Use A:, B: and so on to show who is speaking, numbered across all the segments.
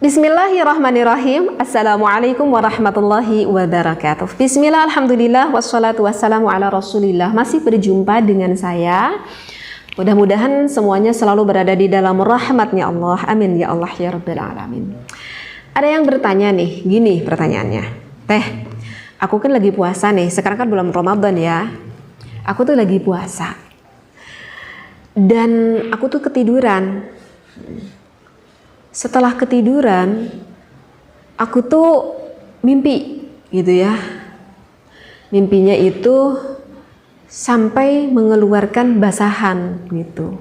A: Bismillahirrahmanirrahim. Assalamualaikum warahmatullahi wabarakatuh. Bismillah, alhamdulillah, wassalatu wassalamu ala rasulillah. Masih berjumpa dengan saya. Mudah-mudahan semuanya selalu berada di dalam rahmatnya Allah. Amin ya Allah ya Rabbil Alamin. Ada yang bertanya nih, gini pertanyaannya. Teh, aku kan lagi puasa nih, sekarang kan bulan Ramadan ya. Aku tuh lagi puasa. Dan aku tuh ketiduran. Setelah ketiduran, aku tuh mimpi gitu ya. Mimpinya itu sampai mengeluarkan basahan gitu.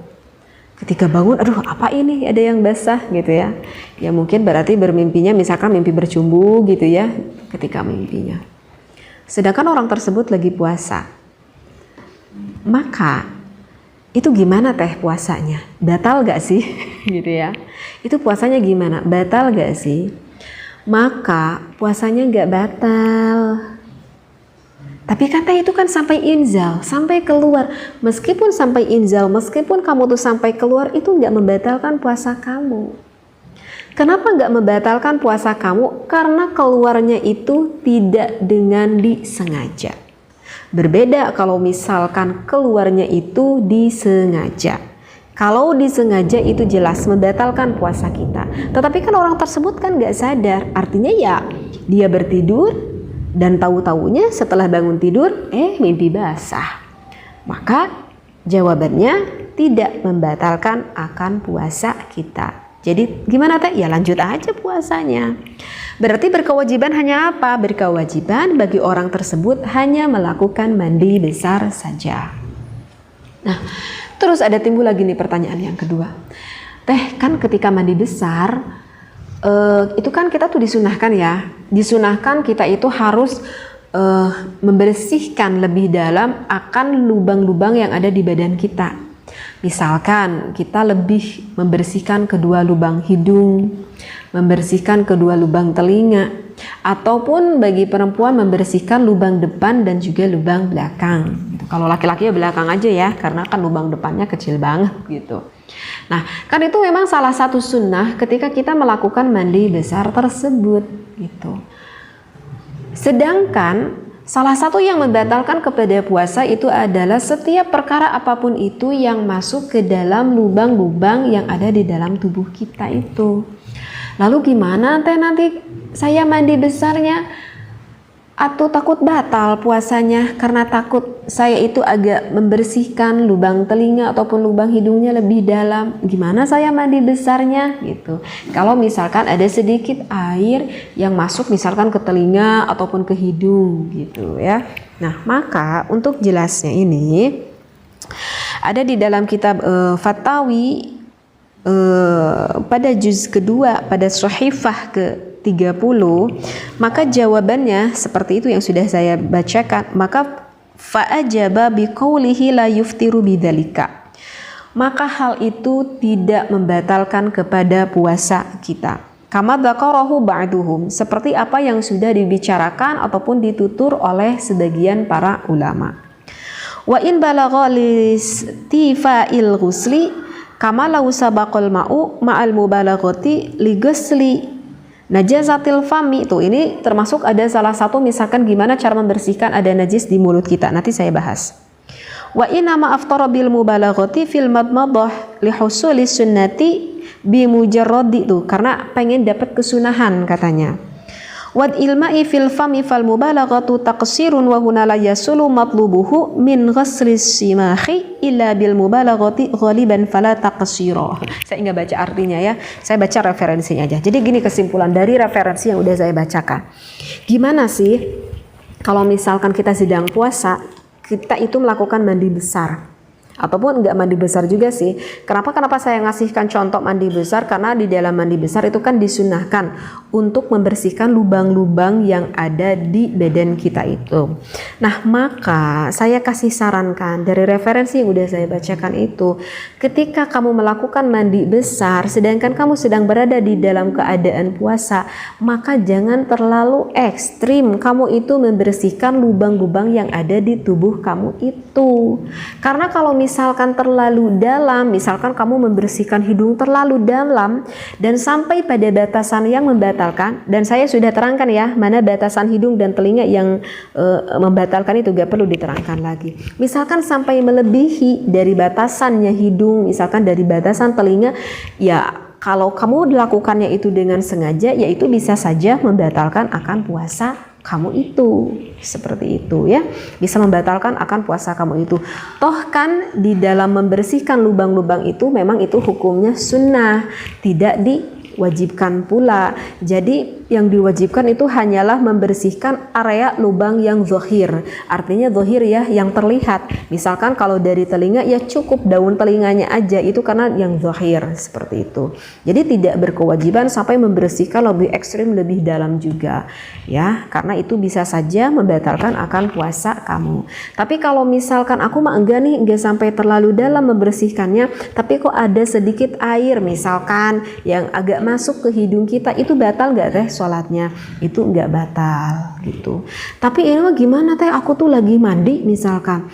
A: Ketika bangun, aduh apa ini, ada yang basah gitu ya. Ya mungkin berarti bermimpinya misalkan mimpi bercumbu gitu ya ketika mimpinya. Sedangkan orang tersebut lagi puasa. Maka itu gimana teh puasanya? Batal gak sih? gitu ya. Itu puasanya gimana? Batal gak sih? Maka puasanya gak batal. Tapi kata itu kan sampai inzal, sampai keluar. Meskipun sampai inzal, meskipun kamu tuh sampai keluar, itu gak membatalkan puasa kamu. Kenapa gak membatalkan puasa kamu? Karena keluarnya itu tidak dengan disengaja. Berbeda kalau misalkan keluarnya itu disengaja. Kalau disengaja itu jelas membatalkan puasa kita. Tetapi kan orang tersebut kan gak sadar. Artinya ya dia bertidur dan tahu-taunya setelah bangun tidur mimpi basah. Maka jawabannya tidak membatalkan akan puasa kita. Jadi gimana teh? Ya lanjut aja puasanya. Berarti berkewajiban hanya apa? Berkewajiban bagi orang tersebut hanya melakukan mandi besar saja. Nah, terus ada timbul lagi nih pertanyaan yang kedua. Teh, kan ketika mandi besar, itu kan kita tuh disunahkan ya. Disunahkan kita itu harus membersihkan lebih dalam akan lubang-lubang yang ada di badan kita. Misalkan kita lebih membersihkan kedua lubang hidung, membersihkan kedua lubang telinga, ataupun bagi perempuan membersihkan lubang depan dan juga lubang belakang. Gitu. Kalau laki-laki ya belakang aja ya, karena kan lubang depannya kecil banget gitu. Nah, kan itu memang salah satu sunnah ketika kita melakukan mandi besar tersebut gitu. Sedangkan salah satu yang membatalkan kepada puasa itu adalah setiap perkara apapun itu yang masuk ke dalam lubang-lubang yang ada di dalam tubuh kita itu. Lalu gimana teh nanti saya mandi besarnya atau takut batal puasanya karena takut saya itu agak membersihkan lubang telinga ataupun lubang hidungnya lebih dalam. Gimana saya mandi besarnya gitu. Kalau misalkan ada sedikit air yang masuk misalkan ke telinga ataupun ke hidung gitu ya. Nah, maka untuk jelasnya ini ada di dalam kitab Fatawi pada juz kedua pada Shahifah ke-30, maka jawabannya seperti itu yang sudah saya bacakan. Maka fa'ajaba biqaulihi la yuftiru bidzalika. Maka hal itu tidak membatalkan kepada puasa kita. Kama dzakarahu ba'duhum, seperti apa yang sudah dibicarakan ataupun ditutur oleh sebagian para ulama. Wa in balagha listifa'il ghusli kama lau sabaqal ma'u ma'al mubalaghati li ghusli najazatil fami. Tuh ini termasuk ada salah satu misalkan gimana cara membersihkan ada najis di mulut kita. Nanti saya bahas. Wa inna ma aftara bil mubalaghati fil madmadah li husuli sunnati bi mujarradi, tuh karena pengen dapat kesunahan katanya. Wad ilma'i fil fami fal mubalaghatu taqsirun wa huna la yasulu matlubuhu min ghasli simahi illa bil mubalaghati ghaliban fala taqsira. Saya enggak baca artinya ya, saya baca referensinya aja. Jadi gini kesimpulan dari referensi yang udah saya bacakan. Gimana sih kalau misalkan kita sedang puasa, kita itu melakukan mandi besar? Ataupun enggak mandi besar juga sih. Kenapa saya ngasihkan contoh mandi besar? Karena di dalam mandi besar itu kan disunahkan untuk membersihkan lubang-lubang yang ada di badan kita itu. Nah, maka saya kasih sarankan dari referensi yang udah saya bacakan itu, ketika kamu melakukan mandi besar sedangkan kamu sedang berada di dalam keadaan puasa, maka jangan terlalu ekstrim kamu itu membersihkan lubang-lubang yang ada di tubuh kamu itu. Karena kalau misalkan terlalu dalam, misalkan kamu membersihkan hidung terlalu dalam dan sampai pada batasan yang membatalkan, dan saya sudah terangkan ya mana batasan hidung dan telinga yang membatalkan itu gak perlu diterangkan lagi. Misalkan sampai melebihi dari batasannya hidung, misalkan dari batasan telinga, ya kalau kamu dilakukannya itu dengan sengaja, yaitu bisa saja membatalkan akan puasa kamu itu. Seperti itu ya, bisa membatalkan akan puasa kamu itu. Toh kan di dalam membersihkan lubang-lubang itu memang itu hukumnya sunnah, tidak diwajibkan pula. Jadi yang diwajibkan itu hanyalah membersihkan area lubang yang zahir. Artinya zahir ya, yang terlihat. Misalkan kalau dari telinga ya cukup daun telinganya aja, itu karena yang zahir, seperti itu. Jadi tidak berkewajiban sampai membersihkan lebih ekstrim, lebih dalam juga ya, karena itu bisa saja membatalkan akan puasa kamu. Tapi kalau misalkan aku mah enggak nih, enggak sampai terlalu dalam membersihkannya, tapi kok ada sedikit air misalkan yang agak masuk ke hidung kita, itu batal enggak teh sholatnya? Itu enggak batal gitu. Tapi ini mah gimana teh, aku tuh lagi mandi misalkan,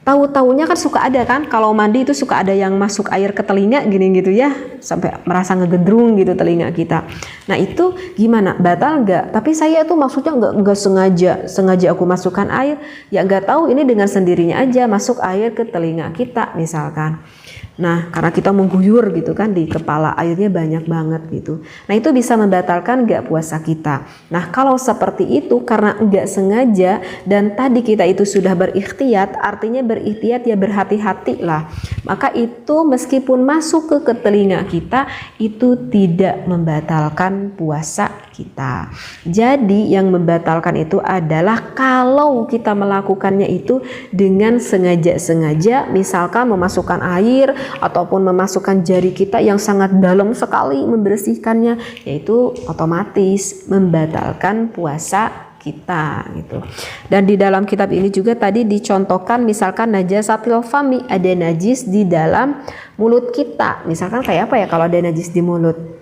A: tahu-taunya kan suka ada kan, kalau mandi itu suka ada yang masuk air ke telinga gini gitu ya, sampai merasa ngegedrung gitu telinga kita. Nah itu gimana, batal nggak? Tapi saya tuh maksudnya nggak sengaja aku masukkan air, ya nggak tahu, ini dengan sendirinya aja masuk air ke telinga kita misalkan. Nah karena kita mengguyur gitu kan, di kepala airnya banyak banget gitu. Nah itu bisa membatalkan nggak puasa kita. Nah kalau seperti itu karena nggak sengaja dan tadi kita itu sudah berikhtiat, artinya berikhtiat ya berhati-hati lah. Maka itu meskipun masuk ke telinga kita, itu tidak membatalkan puasa kita. Jadi yang membatalkan itu adalah kalau kita melakukannya itu dengan sengaja-sengaja, misalkan memasukkan air ataupun memasukkan jari kita yang sangat dalam sekali membersihkannya, yaitu otomatis membatalkan puasa kita gitu. Dan di dalam kitab ini juga tadi dicontohkan misalkan najasatil fami, ada najis di dalam mulut kita. Misalkan kayak apa ya kalau ada najis di mulut?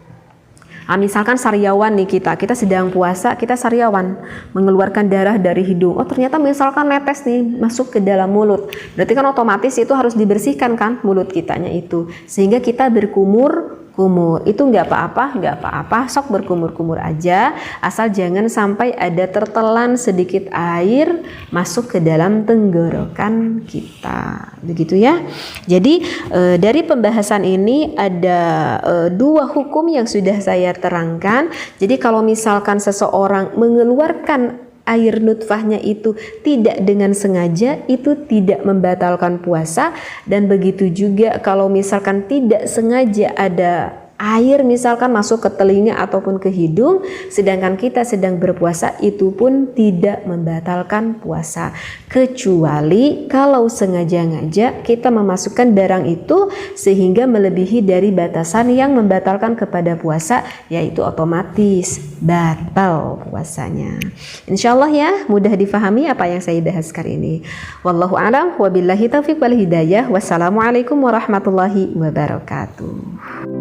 A: Nah, misalkan sariawan nih, kita sedang puasa, kita sariawan mengeluarkan darah dari hidung. Oh ternyata misalkan netes nih masuk ke dalam mulut, berarti kan otomatis itu harus dibersihkan kan mulut kitanya itu, sehingga kita berkumur. Itu nggak apa-apa, sok berkumur-kumur aja, asal jangan sampai ada tertelan sedikit air masuk ke dalam tenggorokan kita, begitu ya. Jadi dari pembahasan ini ada dua hukum yang sudah saya terangkan. Jadi kalau misalkan seseorang mengeluarkan air nutfahnya itu tidak dengan sengaja, itu tidak membatalkan puasa. Dan begitu juga kalau misalkan tidak sengaja ada air misalkan masuk ke telinga ataupun ke hidung sedangkan kita sedang berpuasa, itu pun tidak membatalkan puasa, kecuali kalau sengaja-ngaja kita memasukkan barang itu sehingga melebihi dari batasan yang membatalkan kepada puasa, yaitu otomatis batal puasanya. Insyaallah ya mudah difahami apa yang saya bahas kali ini. Wallahu a'lam, wabillahi taufiq wal hidayah. Wassalamualaikum warahmatullahi wabarakatuh.